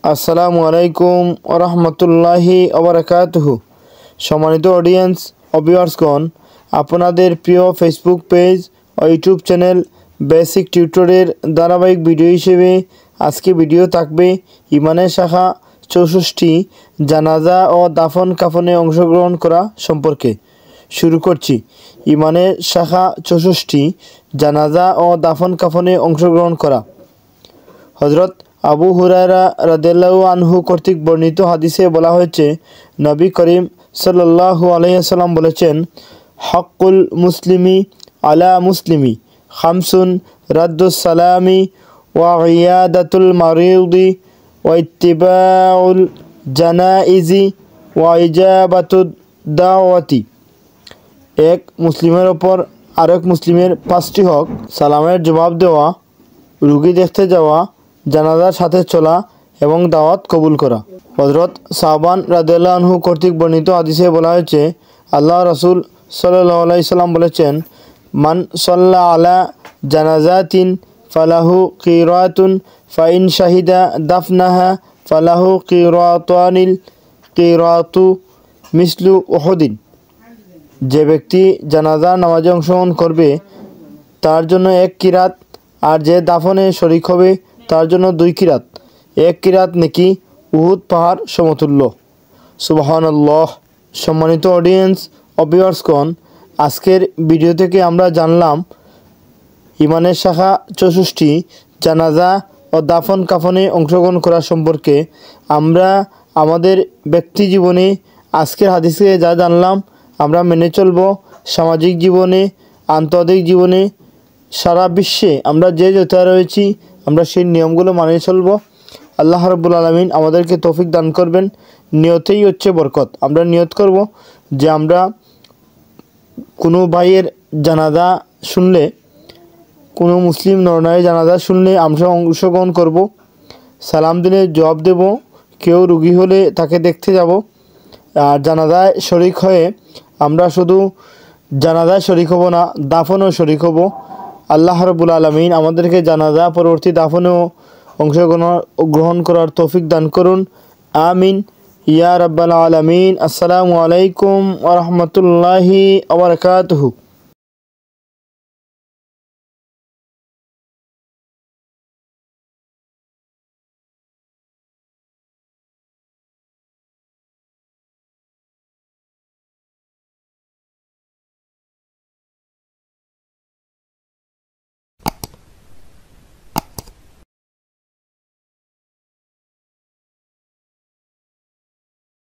আসসালামু আলাইকুম ওয়া রাহমাতুল্লাহি ওয়া বারাকাতুহু। সম্মানিত অডিয়েন্স ও ভিউয়ার্সগণ, আপনাদের প্রিয় ফেসবুক পেজ ও ইউটিউব চ্যানেল বেসিক টিউটোরিয়ালের ধারাবাহিক ভিডিও হিসেবে আজকে ভিডিও থাকবে ইমানের শাখা 64 জানাজা ও দাফন কাফনে অংশগ্রহণ করা সম্পর্কে। শুরু করছি। ইমানের শাখা 64 জানাজা ও দাফন কাফনে অংশগ্রহণ করা। হযরত আবু হুরায়রা রাদিয়াল্লাহু আনহু কর্তৃক বর্ণিত হাদিসে বলা হয়েছে, নবী করিম সাল্লাল্লাহু আলাইহি ওয়াসাল্লাম বলেছেন, হক্কুল মুসলিমি আলা মুসলিমি খামসুন রাদ্দুস সালামি ওয়া ইয়াদাতুল মারিদি ওয়া ইত্তিবাউল জানাইজি ওয়া ইজাবাতুদ দাওয়াতি। এক মুসলিমের ওপর আরেক মুসলিমের 5টি হক: সালামের জবাব দেওয়া, রোগী দেখতে যাওয়া, জানাজার সাথে চলা এবং দাওয়াত কবুল করা। হযরত সাবান রাদিয়াল্লাহু আনহু কর্তৃক বর্ণিত হাদিসে বলা হয়েছে, আল্লাহ রাসূল সাল্লাল্লাহু আলাইহি সাল্লাম বলেছেন, মান সাল্লা আলা জানাজাতিন ফালাহু কিরাতুন ফাইন শাহিদা দাফনাহা ফালাহু কিরাতানিল কিরাতু মিসলু উহুদিন। যে ব্যক্তি জানাজার নামাজে অংশগ্রহণ করবে তার জন্য 1 কিরাত, আর যে দাফনে শরীক হবে তার জন্য 2 কিরাত। 1 কিরাত নেকি উহুদ পাহাড় সমতুল্য। সুবহানাল্লাহ। সম্মানিত অডিয়েন্স ও ভিউয়ার্সগণ, আজকের ভিডিও থেকে আমরা জানলাম ইমানের শাখা 64 জানাজা ও দাফন কাফনে অংশগ্রহণ করা সম্পর্কে। আমরা আমাদের ব্যক্তি জীবনে আজকের হাদিসে যা জানলাম আমরা মেনে চলব। সামাজিক জীবনে, আন্তর্জাতিক জীবনে, সারা বিশ্বে আমরা যে যেটা রয়েছি আমরা সেই নিয়মগুলো মানিয়ে চলব। আল্লাহ রাব্বুল আলামিন আমাদেরকে তৌফিক দান করবেন। নিয়তেই হচ্ছে বরকত। আমরা নিয়ত করব যে আমরা কোনো ভাইয়ের জানাজা শুনলে, কোনো মুসলিম নরনারীর জানাজা শুনলে আমরা অংশগ্রহণ করব, সালাম দিলে জবাব দেব, কেউ রোগী হলে তাকে দেখতে যাব। আর জানাজায় শরীক হয়ে আমরা শুধু জানাজায় শরীক হব না, দাফনও শরীক হব। আল্লাহ রাব্বুল আলামিন আমাদেরকে জানাজা পরবর্তী দাফনেও অংশগ্রহণ করার তৌফিক দান করুন। আমিন ইয়া রাব্বাল আলামিন। আসসালামু আলাইকুম ওয়া রাহমাতুল্লাহি ওয়া বারাকাতুহু।